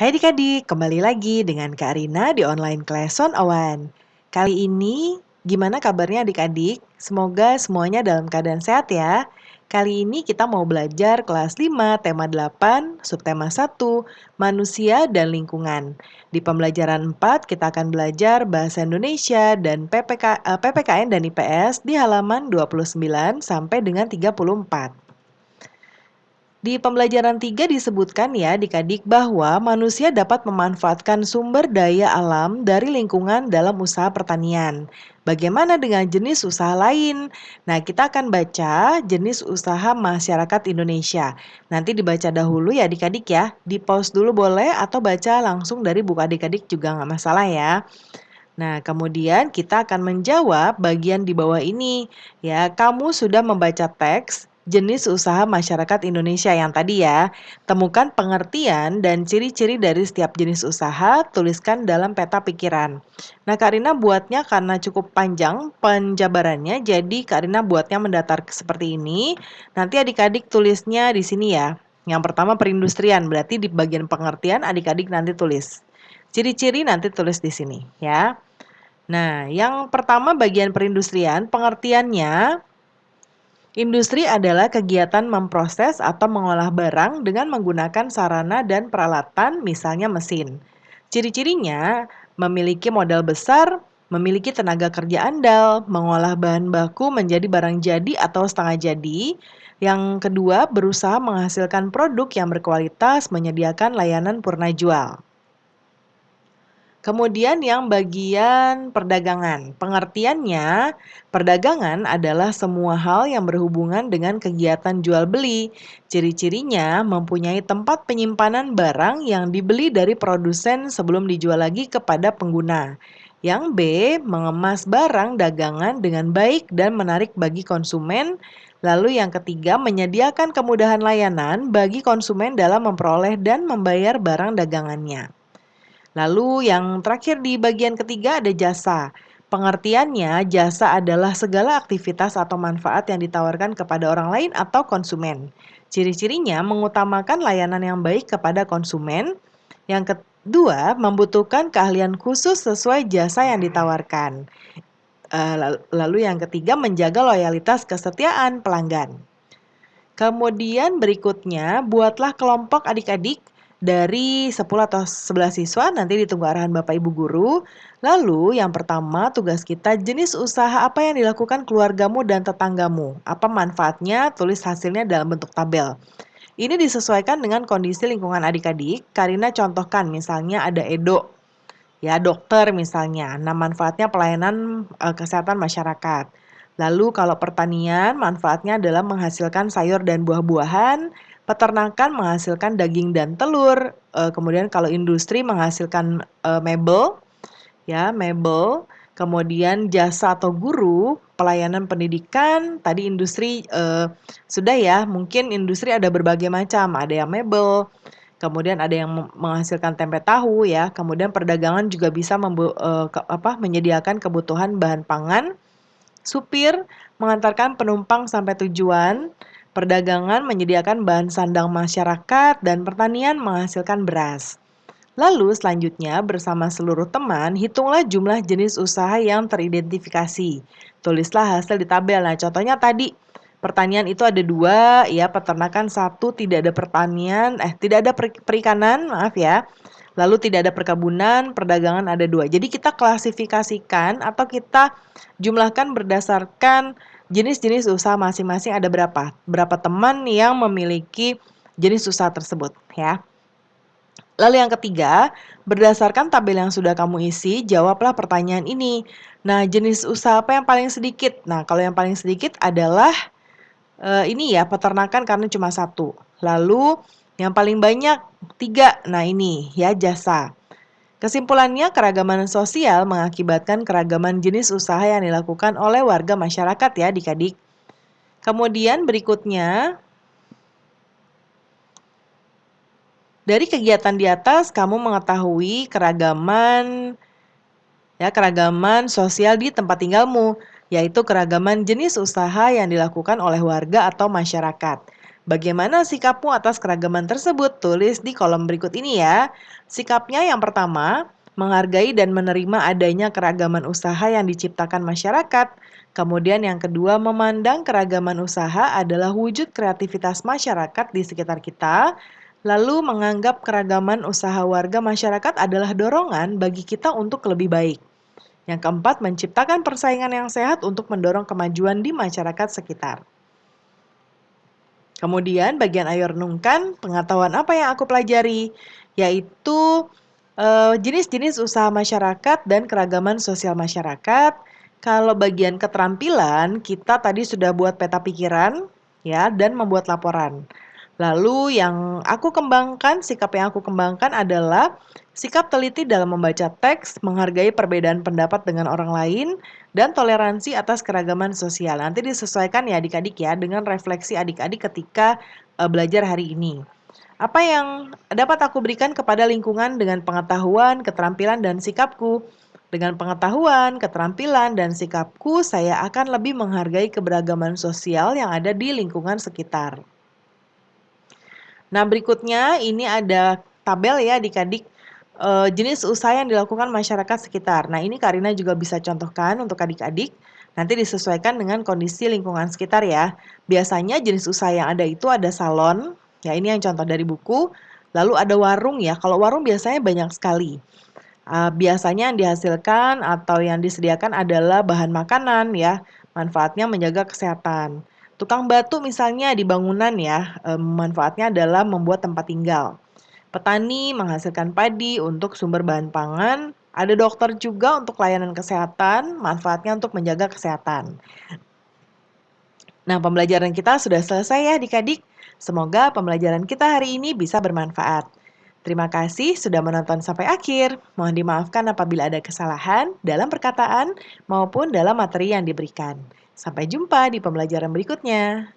Hai adik-adik, kembali lagi dengan Kak Rina di online Class on Awan. Kali ini, gimana kabarnya adik-adik? Semoga semuanya dalam keadaan sehat ya. Kali ini kita mau belajar kelas 5, tema 8, subtema 1, manusia dan lingkungan. Di pembelajaran 4, kita akan belajar bahasa Indonesia dan PPKN dan IPS di halaman 29 sampai dengan 34. Di pembelajaran 3 disebutkan ya adik-adik bahwa manusia dapat memanfaatkan sumber daya alam dari lingkungan dalam usaha pertanian. Bagaimana dengan jenis usaha lain? Nah, kita akan baca jenis usaha masyarakat Indonesia. Nanti dibaca dahulu ya adik-adik ya. Di pause dulu boleh atau baca langsung dari buku adik-adik juga nggak masalah ya. Nah, kemudian kita akan menjawab bagian di bawah ini. Ya, kamu sudah membaca teks jenis usaha masyarakat Indonesia yang tadi ya. Temukan pengertian dan ciri-ciri dari setiap jenis usaha, tuliskan dalam peta pikiran. Nah, Kak Rina buatnya karena cukup panjang penjabarannya, jadi Kak Rina buatnya mendatar seperti ini. Nanti adik-adik tulisnya di sini ya. Yang pertama perindustrian, berarti di bagian pengertian adik-adik nanti tulis. Ciri-ciri nanti tulis di sini ya. Nah, yang pertama bagian perindustrian, pengertiannya, industri adalah kegiatan memproses atau mengolah barang dengan menggunakan sarana dan peralatan, misalnya mesin. Ciri-cirinya, memiliki modal besar, memiliki tenaga kerja andal, mengolah bahan baku menjadi barang jadi atau setengah jadi. Yang kedua, berusaha menghasilkan produk yang berkualitas, menyediakan layanan purna jual. Kemudian yang bagian perdagangan. Pengertiannya, perdagangan adalah semua hal yang berhubungan dengan kegiatan jual beli. Ciri-cirinya mempunyai tempat penyimpanan barang yang dibeli dari produsen sebelum dijual lagi kepada pengguna. Yang B, mengemas barang dagangan dengan baik dan menarik bagi konsumen. Lalu yang ketiga, menyediakan kemudahan layanan bagi konsumen dalam memperoleh dan membayar barang dagangannya. Lalu yang terakhir di bagian ketiga ada jasa. Pengertiannya, jasa adalah segala aktivitas atau manfaat yang ditawarkan kepada orang lain atau konsumen. Ciri-cirinya mengutamakan layanan yang baik kepada konsumen. Yang kedua, membutuhkan keahlian khusus sesuai jasa yang ditawarkan. Lalu yang ketiga, menjaga loyalitas kesetiaan pelanggan. Kemudian berikutnya, buatlah kelompok adik-adik dari 10 atau 11 siswa, nanti ditunggu arahan Bapak Ibu Guru. Lalu yang pertama tugas kita, jenis usaha apa yang dilakukan keluargamu dan tetanggamu? Apa manfaatnya? Tulis hasilnya dalam bentuk tabel. Ini disesuaikan dengan kondisi lingkungan adik-adik. Karina contohkan misalnya ada Edo, ya dokter misalnya. Nah, manfaatnya pelayanan kesehatan masyarakat. Lalu kalau pertanian, manfaatnya adalah menghasilkan sayur dan buah-buahan, peternakan menghasilkan daging dan telur, kemudian kalau industri menghasilkan mebel, ya mebel, kemudian jasa atau guru, pelayanan pendidikan, tadi industri sudah ya, mungkin industri ada berbagai macam, ada yang mebel, kemudian ada yang menghasilkan tempe tahu ya, kemudian perdagangan juga bisa menyediakan kebutuhan bahan pangan, supir mengantarkan penumpang sampai tujuan, perdagangan menyediakan bahan sandang masyarakat, dan pertanian menghasilkan beras. Lalu selanjutnya bersama seluruh teman, hitunglah jumlah jenis usaha yang teridentifikasi. Tulislah hasil di tabel. Nah, contohnya tadi pertanian itu ada 2, ya peternakan 1, tidak ada pertanian, tidak ada perikanan, maaf ya. Lalu tidak ada perkebunan, perdagangan ada 2. Jadi kita klasifikasikan atau kita jumlahkan berdasarkan jenis-jenis usaha masing-masing ada berapa. Berapa teman yang memiliki jenis usaha tersebut ya. Lalu yang ketiga, berdasarkan tabel yang sudah kamu isi, jawablah pertanyaan ini. Nah, jenis usaha apa yang paling sedikit? Nah, kalau yang paling sedikit adalah ini ya, peternakan karena cuma 1. Lalu yang paling banyak 3. Nah, ini ya jasa. Kesimpulannya, keragaman sosial mengakibatkan keragaman jenis usaha yang dilakukan oleh warga masyarakat ya adik-adik. Kemudian berikutnya, dari kegiatan di atas, kamu mengetahui keragaman sosial di tempat tinggalmu, yaitu keragaman jenis usaha yang dilakukan oleh warga atau masyarakat. Bagaimana sikapmu atas keragaman tersebut? Tulis di kolom berikut ini ya. Sikapnya yang pertama, menghargai dan menerima adanya keragaman usaha yang diciptakan masyarakat. Kemudian yang kedua, memandang keragaman usaha adalah wujud kreativitas masyarakat di sekitar kita. Lalu menganggap keragaman usaha warga masyarakat adalah dorongan bagi kita untuk lebih baik. Yang keempat, menciptakan persaingan yang sehat untuk mendorong kemajuan di masyarakat sekitar. Kemudian bagian ayo renungkan pengetahuan apa yang aku pelajari, yaitu jenis-jenis usaha masyarakat dan keragaman sosial masyarakat. Kalau bagian keterampilan, kita tadi sudah buat peta pikiran ya dan membuat laporan. Lalu yang aku kembangkan, sikap yang aku kembangkan adalah sikap teliti dalam membaca teks, menghargai perbedaan pendapat dengan orang lain, dan toleransi atas keragaman sosial. Nanti disesuaikan ya adik-adik ya dengan refleksi adik-adik ketika belajar hari ini. Apa yang dapat aku berikan kepada lingkungan dengan pengetahuan, keterampilan, dan sikapku? Dengan pengetahuan, keterampilan, dan sikapku, saya akan lebih menghargai keberagaman sosial yang ada di lingkungan sekitar. Nah, berikutnya ini ada tabel ya adik-adik, jenis usaha yang dilakukan masyarakat sekitar. Nah, ini Karina juga bisa contohkan untuk adik-adik, nanti disesuaikan dengan kondisi lingkungan sekitar ya. Biasanya jenis usaha yang ada itu ada salon, ya ini yang contoh dari buku, lalu ada warung ya, kalau warung biasanya banyak sekali. Biasanya yang dihasilkan atau yang disediakan adalah bahan makanan ya, manfaatnya menjaga kesehatan. Tukang batu misalnya di bangunan ya, manfaatnya adalah membuat tempat tinggal. Petani menghasilkan padi untuk sumber bahan pangan, ada dokter juga untuk layanan kesehatan, manfaatnya untuk menjaga kesehatan. Nah, pembelajaran kita sudah selesai ya adik-adik. Semoga pembelajaran kita hari ini bisa bermanfaat. Terima kasih sudah menonton sampai akhir. Mohon dimaafkan apabila ada kesalahan dalam perkataan maupun dalam materi yang diberikan. Sampai jumpa di pembelajaran berikutnya.